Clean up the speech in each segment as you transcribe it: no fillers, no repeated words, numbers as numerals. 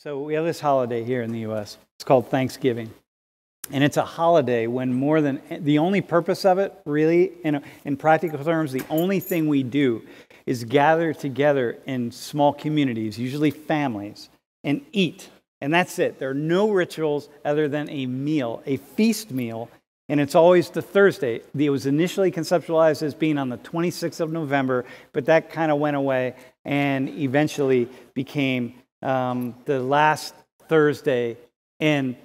So we have this holiday here in the U.S. It's called Thanksgiving. And it's a holiday when more than the only purpose of it, really, in practical terms, the only thing we do is gather together in small communities, usually families, and eat. And that's it. There are no rituals other than a meal, a feast meal. And it's always the Thursday. It was initially conceptualized as being on the 26th of November, but that kind of went away and eventually became the last Thursday in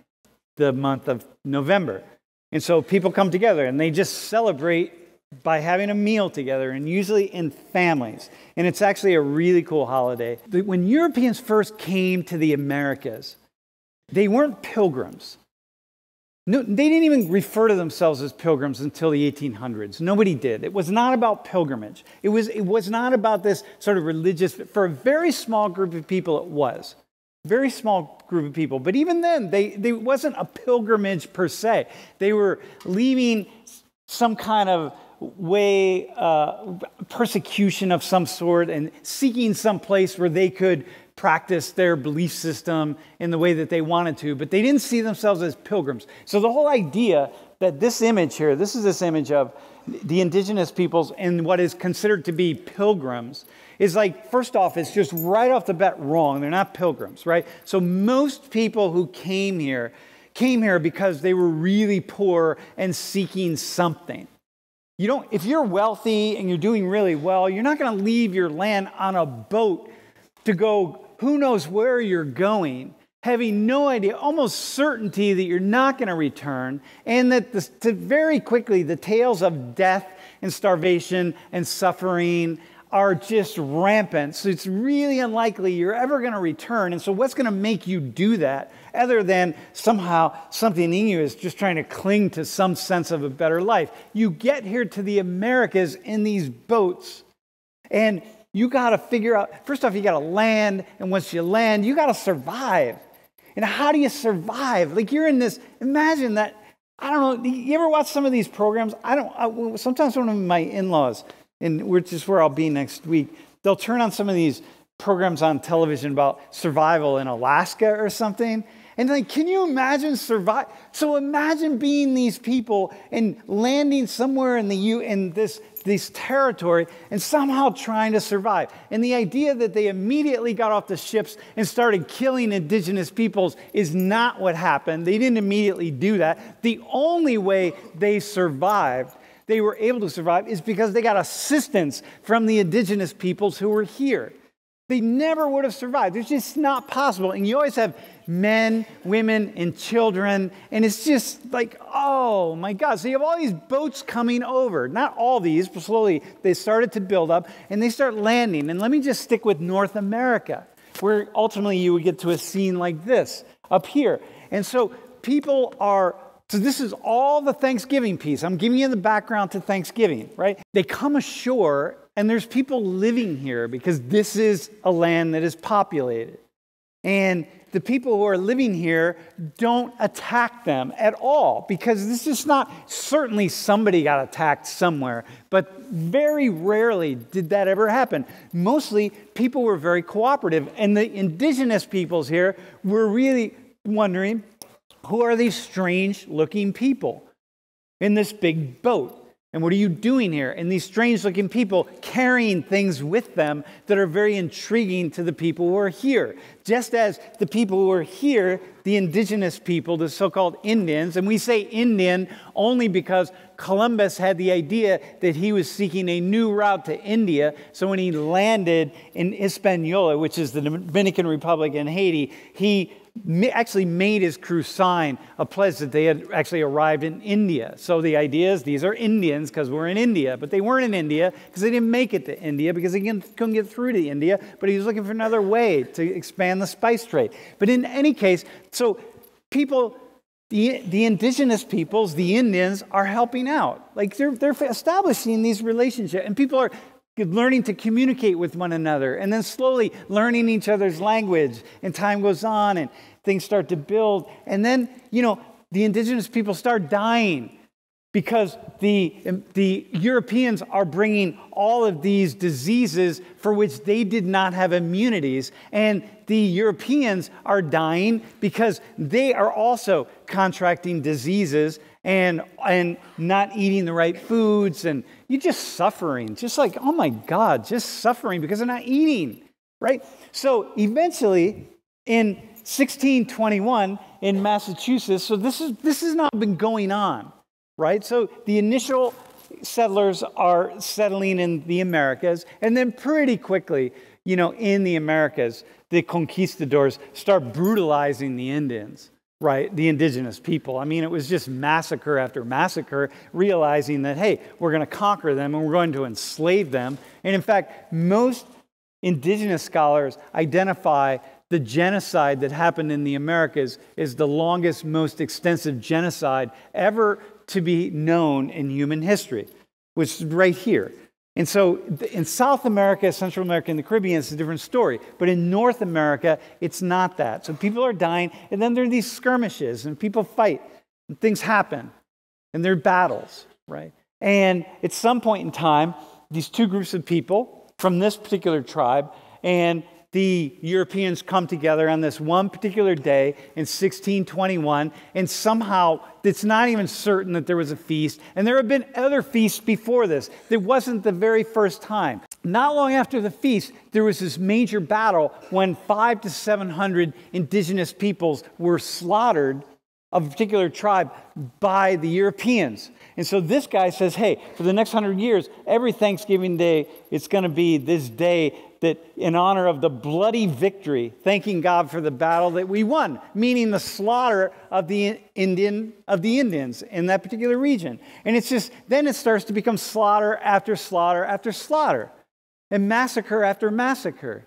the month of November. And so people come together and they just celebrate by having a meal together, and usually in families. And it's actually a really cool holiday. When Europeans first came to the Americas, they weren't pilgrims. No, they didn't even refer to themselves as pilgrims until the 1800s. Nobody did. It was not about pilgrimage. It was not about this sort of religious. For a very small group of people, it was. Very small group of people. But even then, they wasn't a pilgrimage per se. They were leaving some kind of way, persecution of some sort, and seeking some place where they could practice their belief system in the way that they wanted to, but they didn't see themselves as pilgrims. So the whole idea that this image here, this image of the indigenous peoples and what is considered to be pilgrims is like, first off, it's just right off the bat wrong. They're not pilgrims, right? So most people who came here because they were really poor and seeking something. If you're wealthy and you're doing really well, you're not going to leave your land on a boat to go who knows where you're going, having no idea, almost certainty that you're not going to return, and that very quickly the tales of death and starvation and suffering are just rampant. So it's really unlikely you're ever going to return. And so what's going to make you do that other than somehow something in you is just trying to cling to some sense of a better life? You get here to the Americas in these boats, and you got to figure out, first off, you got to land. And once you land, you got to survive. And how do you survive? Like you're in this, imagine that, I don't know, you ever watch some of these programs? Sometimes one of my in-laws, which is where I'll be next week, they'll turn on some of these programs on television about survival in Alaska or something. And like, can you imagine survive? So imagine being these people and landing somewhere in this territory and somehow trying to survive. And the idea that they immediately got off the ships and started killing indigenous peoples is not what happened. They didn't immediately do that. The only way they were able to survive is because they got assistance from the indigenous peoples who were here. They never would have survived. It's just not possible. And you always have men, women, and children. And it's just like, oh my God. So you have all these boats coming over. Not all these, but slowly they started to build up and they start landing. And let me just stick with North America, where ultimately you would get to a scene like this up here. And so so this is all the Thanksgiving piece. I'm giving you the background to Thanksgiving, right? They come ashore and there's people living here because this is a land that is populated. And the people who are living here don't attack them at all because this is not, certainly somebody got attacked somewhere, but very rarely did that ever happen. Mostly people were very cooperative, and the indigenous peoples here were really wondering, who are these strange-looking people in this big boat? And what are you doing here? And these strange-looking people carrying things with them that are very intriguing to the people who are here. Just as the people who are here, the indigenous people, the so-called Indians, and we say Indian only because Columbus had the idea that he was seeking a new route to India. So when he landed in Hispaniola, which is the Dominican Republic in Haiti, he actually made his crew sign a pledge that they had actually arrived in India. So the idea is these are Indians because we're in India, but they weren't in India because they didn't make it to India because they couldn't get through to India, but he was looking for another way to expand the spice trade. But in any case, so people, the indigenous peoples, the Indians, are helping out. Like they're establishing these relationships, and people are learning to communicate with one another, and then slowly learning each other's language, and time goes on, and things start to build, and then, the indigenous people start dying. because the Europeans are bringing all of these diseases for which they did not have immunities, and the Europeans are dying because they are also contracting diseases and not eating the right foods, and you're just suffering, just like, oh my God, just suffering because they're not eating, right? So eventually, in 1621 in Massachusetts, so this has not been going on. Right? So the initial settlers are settling in the Americas, and then pretty quickly, in the Americas, the conquistadors start brutalizing the Indians, right? The indigenous people. I mean, it was just massacre after massacre, realizing that, hey, we're going to conquer them and we're going to enslave them. And in fact, most indigenous scholars identify the genocide that happened in the Americas as the longest, most extensive genocide ever to be known in human history, which is right here. And so in South America, Central America, and the Caribbean, it's a different story. But in North America, it's not that. So people are dying, and then there are these skirmishes, and people fight, and things happen, and there are battles, right? And at some point in time, these two groups of people from this particular tribe and the Europeans come together on this one particular day in 1621, and somehow it's not even certain that there was a feast. And there have been other feasts before this. It wasn't the very first time. Not long after the feast, there was this major battle when 500 to 700 indigenous peoples were slaughtered of a particular tribe by the Europeans. And so this guy says, hey, for the next 100 years, every Thanksgiving Day, it's going to be this day that in honor of the bloody victory, thanking God for the battle that we won, meaning the slaughter of the Indians in that particular region. And it's just, then it starts to become slaughter after slaughter after slaughter, and massacre after massacre.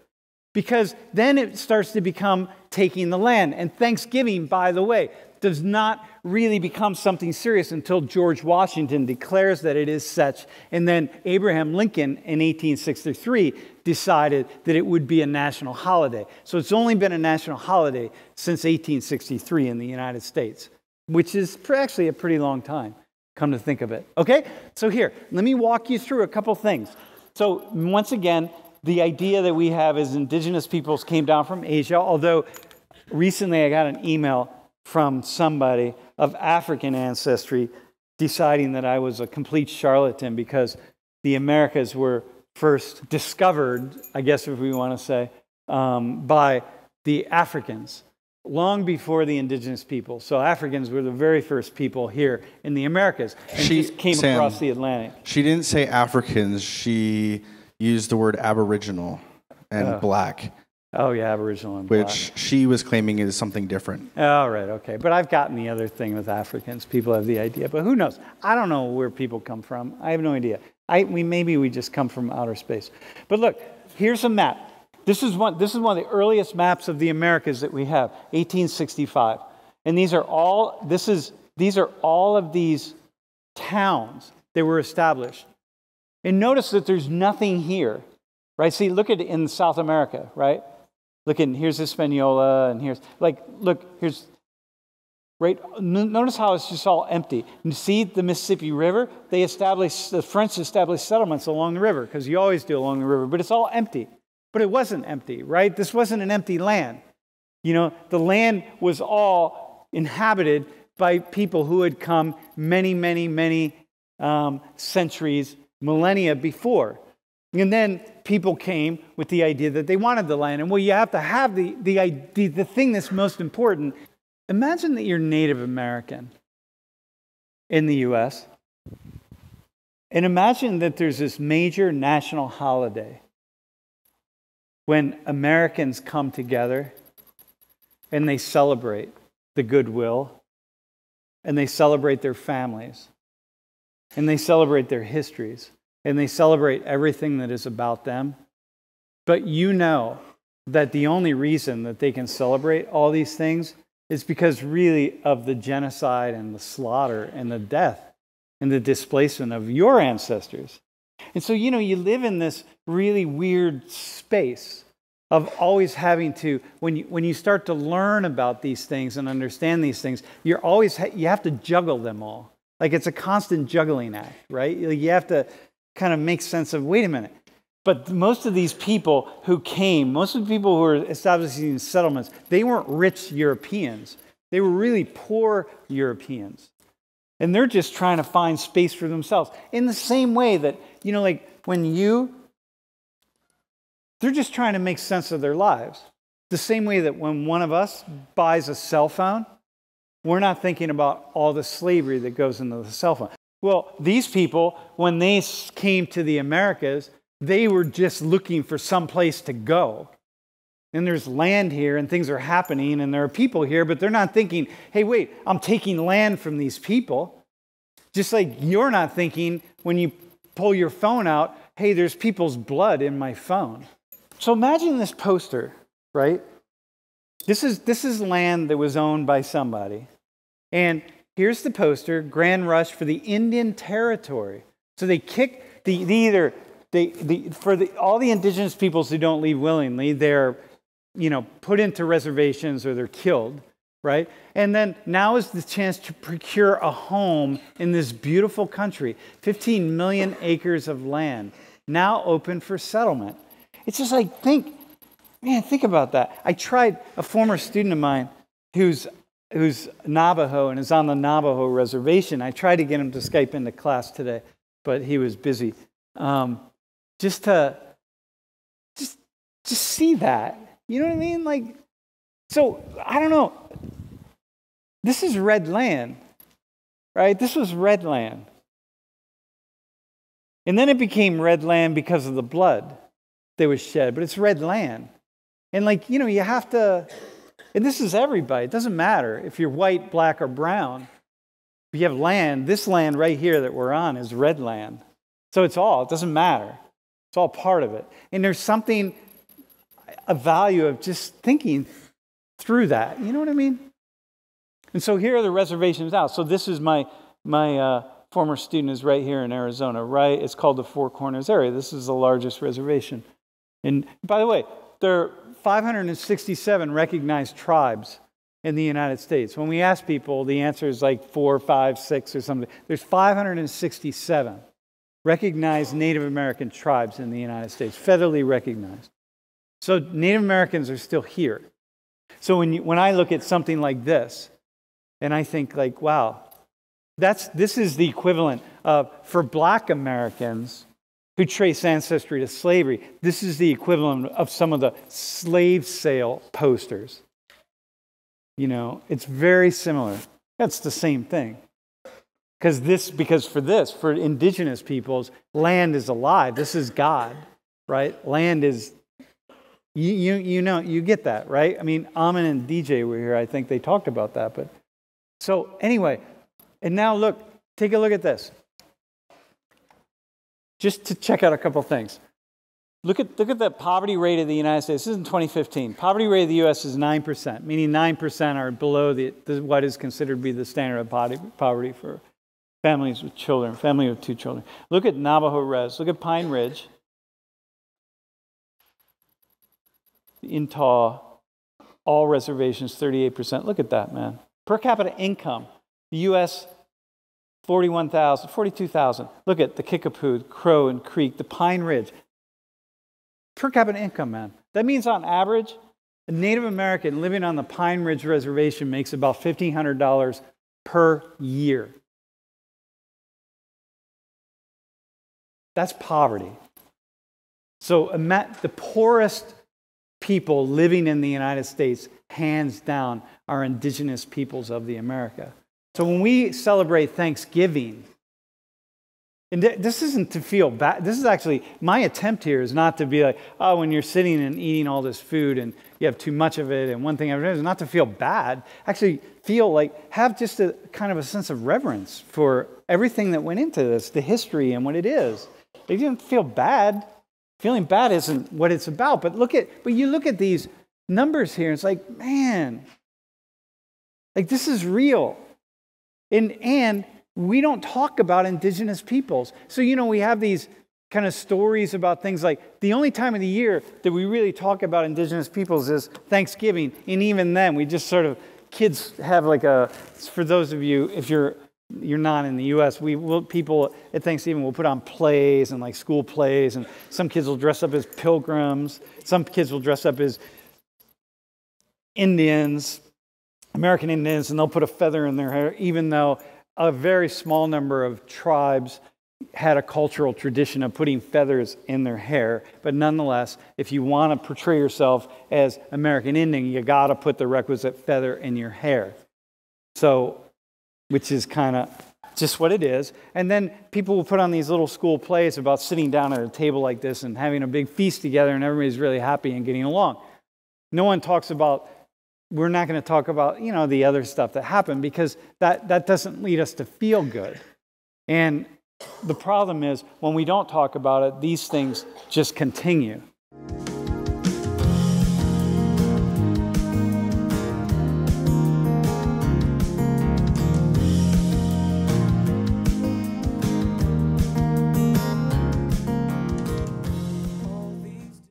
Because then it starts to become taking the land. And Thanksgiving, by the way, does not really become something serious until George Washington declares that it is such. And then Abraham Lincoln in 1863 decided that it would be a national holiday. So it's only been a national holiday since 1863 in the United States, which is actually a pretty long time, come to think of it. Okay? So here, let me walk you through a couple things. So once again, the idea that we have as indigenous peoples came down from Asia, although recently I got an email from somebody of African ancestry deciding that I was a complete charlatan because the Americas were first discovered, I guess if we want to say, by the Africans long before the indigenous people. So Africans were the very first people here in the Americas and just came across the Atlantic. She didn't say Africans. She used the word Aboriginal and black. Oh, yeah, Aboriginal and black. Which she was claiming is something different. Oh, right, okay. But I've gotten the other thing with Africans. People have the idea. But who knows? I don't know where people come from. I have no idea. Maybe we just come from outer space. But look, here's a map. This is one of the earliest maps of the Americas that we have, 1865. And these are all of these towns that were established. And notice that there's nothing here, right? See, look at it in South America, right? Here's Hispaniola, and here's, right? Notice how it's just all empty. You see the Mississippi River? The French established settlements along the river, because you always do along the river, but it's all empty. But it wasn't empty, right? This wasn't an empty land. The land was all inhabited by people who had come many, many, many centuries, millennia before. And then people came with the idea that they wanted the land. And well, you have to have the thing that's most important. Imagine that you're Native American in the U.S. And imagine that there's this major national holiday when Americans come together and they celebrate the goodwill, and they celebrate their families, and they celebrate their histories, and they celebrate everything that is about them. But you know that the only reason that they can celebrate all these things is because really of the genocide and the slaughter and the death and the displacement of your ancestors. And so, you live in this really weird space of always having to, when you start to learn about these things and understand these things, you have to juggle them all. Like it's a constant juggling act, right? Like you have to kind of make sense of, wait a minute. But most of these people who came, most of the people who were establishing settlements, they weren't rich Europeans. They were really poor Europeans. And they're just trying to find space for themselves. In the same way that, like they're just trying to make sense of their lives. The same way that when one of us buys a cell phone, we're not thinking about all the slavery that goes into the cell phone. Well, these people, when they came to the Americas, they were just looking for some place to go. And there's land here and things are happening and there are people here, but they're not thinking, hey, wait, I'm taking land from these people. Just like you're not thinking when you pull your phone out, hey, there's people's blood in my phone. So imagine this poster, right? This is land that was owned by somebody. And here's the poster, Grand Rush for the Indian Territory. So they kick all the indigenous peoples who don't leave willingly, they're put into reservations or they're killed, right? And then now is the chance to procure a home in this beautiful country, 15 million acres of land, now open for settlement. It's just like, think about that. I tried, a former student of mine who's Navajo and is on the Navajo reservation. I tried to get him to Skype into class today, but he was busy. Just see that. You know what I mean? Like, so I don't know. This is red land, right? This was red land. And then it became red land because of the blood that was shed, but it's red land. And you have to, and this is everybody. It doesn't matter if you're white, black, or brown. If you have land, this land right here that we're on is red land. So it doesn't matter. It's all part of it. And there's something, a value of just thinking through that. You know what I mean? And so here are the reservations now. So this is my former student is right here in Arizona, right? It's called the Four Corners area. This is the largest reservation. And by the way, there are 567 recognized tribes in the United States. When we ask people, the answer is like 4, 5, 6 or something. There's 567 recognized Native American tribes in the United States, federally recognized. So Native Americans are still here. So when I look at something like this, and I think like, wow, this is the equivalent of, for Black Americans who trace ancestry to slavery, this is the equivalent of some of the slave sale posters. It's very similar. That's the same thing. Because for indigenous peoples, land is alive. This is God, right? Land is, you get that, right? I mean, Amin and DJ were here. I think they talked about that. But so anyway, and now take a look at this. Just to check out a couple things. Look at the poverty rate of the United States. This is in 2015. Poverty rate of the U.S. is 9%, meaning 9% are below what is considered to be the standard of poverty for families with children, family with 2 children. Look at Navajo Res. Look at Pine Ridge. Intaw, all reservations, 38%. Look at that, man. Per capita income, the U.S., 42,000. Look at the Kickapoo, Crow, and Creek, the Pine Ridge. Per capita income, man. That means on average, a Native American living on the Pine Ridge Reservation makes about $1,500 per year. That's poverty. So the poorest people living in the United States, hands down, are indigenous peoples of the America. So when we celebrate Thanksgiving, and this isn't to feel bad. This is actually, my attempt here is not to be like, oh, when you're sitting and eating all this food and you have too much of it and one thing after another, is not to feel bad. Actually feel like, have just a kind of a sense of reverence for everything that went into this, the history and what it is. If you don't feel bad, feeling bad isn't what it's about. But you look at these numbers here, and it's like, man, like this is real. And we don't talk about indigenous peoples. So, we have these kind of stories about things like the only time of the year that we really talk about indigenous peoples is Thanksgiving. And even then, we just sort of, kids have for those of you, if you're you're not in the U.S., people at Thanksgiving will put on plays and like school plays, and some kids will dress up as pilgrims. Some kids will dress up as Indians, American Indians, and they'll put a feather in their hair, even though a very small number of tribes had a cultural tradition of putting feathers in their hair. But nonetheless, if you want to portray yourself as American Indian, you got to put the requisite feather in your hair. So, which is kind of just what it is. And then people will put on these little school plays about sitting down at a table like this and having a big feast together, and everybody's really happy and getting along. No one talks about, we're not going to talk about, the other stuff that happened, because that doesn't lead us to feel good. And the problem is, when we don't talk about it, these things just continue.